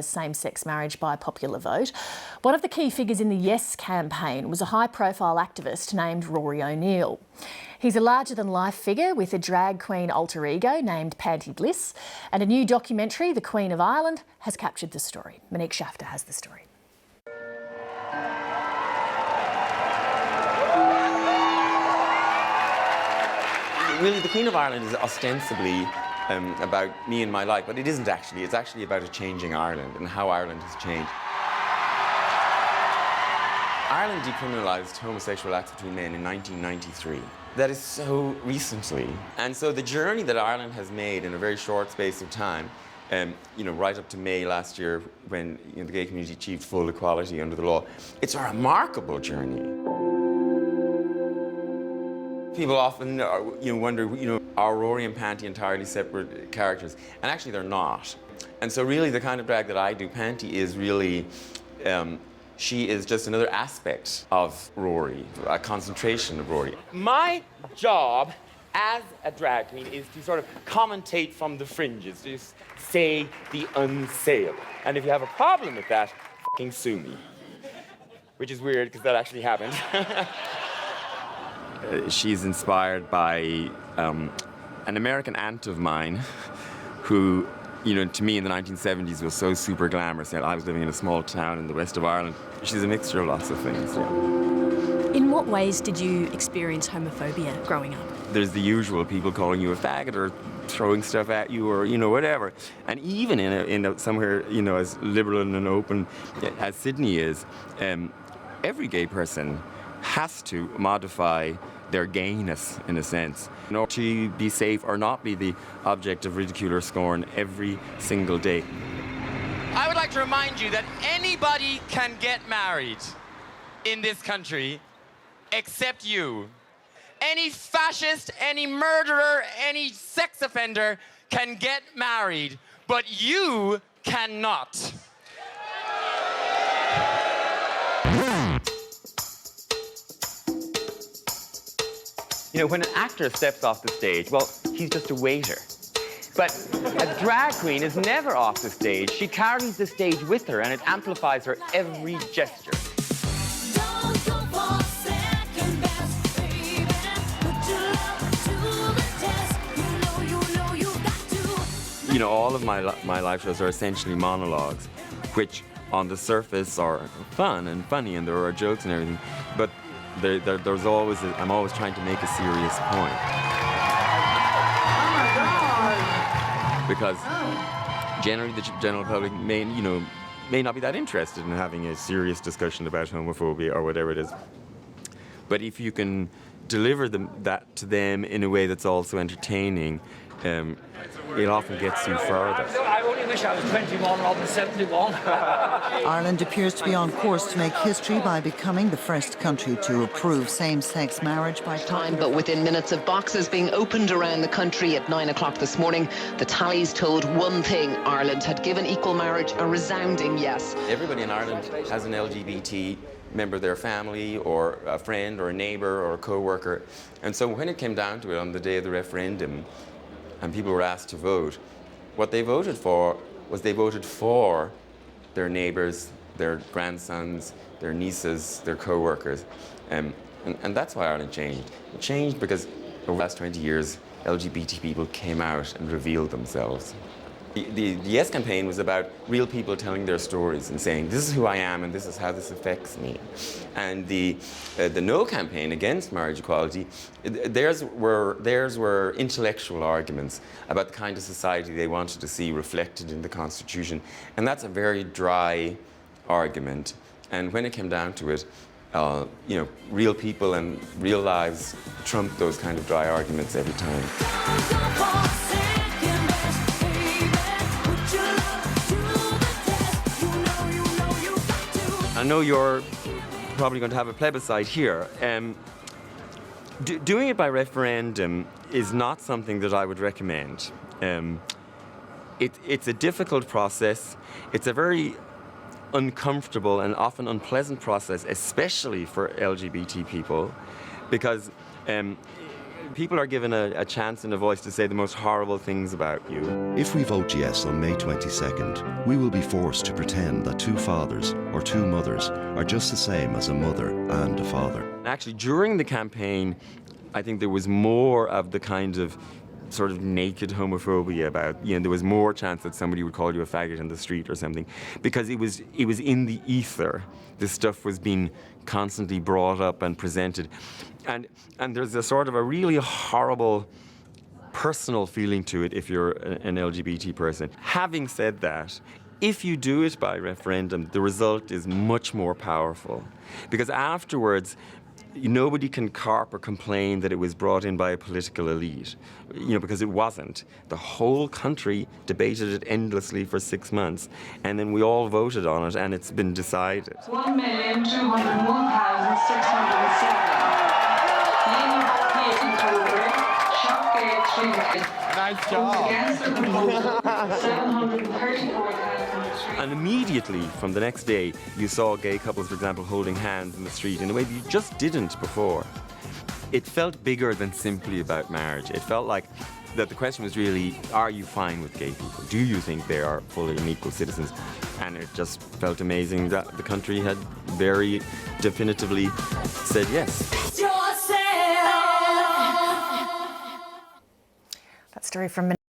same-sex marriage by popular vote. One of the key figures in the Yes campaign was a high-profile activist named Rory O'Neill. He's a larger-than-life figure with a drag queen alter ego named Panti Bliss, and a new documentary, The Queen of Ireland, has captured the story. Monique Shafter has the story. Really, The Queen of Ireland is ostensibly about me and my life, but it isn't actually. It's actually about a changing Ireland and how Ireland has changed. Ireland decriminalised homosexual acts between men in 1993. That is so recently. And so the journey that Ireland has made in a very short space of time, right up to May last year when the gay community achieved full equality under the law, it's a remarkable journey. People often wonder, are Rory and Panti entirely separate characters? And actually they're not. And so really the kind of drag that I do, Panti is really, she is just another aspect of Rory, a concentration of Rory. My job as a drag queen is to sort of commentate from the fringes, just say the unsayable. And if you have a problem with that, fucking sue me. Which is weird, because that actually happened. She's inspired by an American aunt of mine who, to me in the 1970s was so super glamorous. I was living in a small town in the west of Ireland. She's a mixture of lots of things, yeah. In what ways did you experience homophobia growing up? There's the usual people calling you a faggot or throwing stuff at you or, whatever. And even in somewhere, as liberal and open as Sydney is, every gay person has to modify their gayness, in a sense, in order to be safe or not be the object of ridicule or scorn every single day. I would like to remind you that anybody can get married in this country except you. Any fascist, any murderer, any sex offender can get married, but you cannot. When an actor steps off the stage, well, he's just a waiter. But a drag queen is never off the stage. She carries the stage with her, and it amplifies her every gesture. Don't go for second best, baby. Put your love to the test. You got to. All of my live shows are essentially monologues, which on the surface are fun and funny, and there are jokes and everything, but there's always I'm always trying to make a serious point. Oh my God! Because generally the general public may not be that interested in having a serious discussion about homophobia or whatever it is. But if you can deliver that to them in a way that's also entertaining, it often gets you further. I only wish I was 21 rather than 71. Ireland appears to be on course to make history by becoming the first country to approve same-sex marriage by time. But within minutes of boxes being opened around the country at 9 o'clock this morning, the tallies told one thing: Ireland had given equal marriage a resounding yes. Everybody in Ireland has an LGBT member of their family or a friend or a neighbour or a co-worker. And so when it came down to it on the day of the referendum and people were asked to vote, what they voted for was they voted for their neighbours, their grandsons, their nieces, their co-workers. And that's why Ireland changed. It changed because over the last 20 years, LGBT people came out and revealed themselves. The Yes campaign was about real people telling their stories and saying, this is who I am and this is how this affects me. And the No campaign against marriage equality, theirs were intellectual arguments about the kind of society they wanted to see reflected in the Constitution. And that's a very dry argument. And when it came down to it, real people and real lives trumped those kind of dry arguments every time. I know you're probably going to have a plebiscite here. Doing it by referendum is not something that I would recommend. It's a difficult process. It's a very uncomfortable and often unpleasant process, especially for LGBT people, because People are given a chance and a voice to say the most horrible things about you. If we vote yes on May 22nd, we will be forced to pretend that two fathers or two mothers are just the same as a mother and a father. Actually, during the campaign, I think there was more of the kind of sort of naked homophobia about, there was more chance that somebody would call you a faggot in the street or something, because it was in the ether. This stuff was being constantly brought up and presented. And there's a sort of a really horrible personal feeling to it if you're an LGBT person. Having said that, if you do it by referendum, the result is much more powerful, because afterwards, nobody can carp or complain that it was brought in by a political elite, because it wasn't. The whole country debated it endlessly for 6 months, and then we all voted on it, and it's been decided. 1,201,607. Nice job. And immediately from the next day, you saw gay couples, for example, holding hands in the street in a way that you just didn't before. It felt bigger than simply about marriage. It felt like that the question was really, are you fine with gay people? Do you think they are fully and equal citizens? And it just felt amazing that the country had very definitively said yes. That story from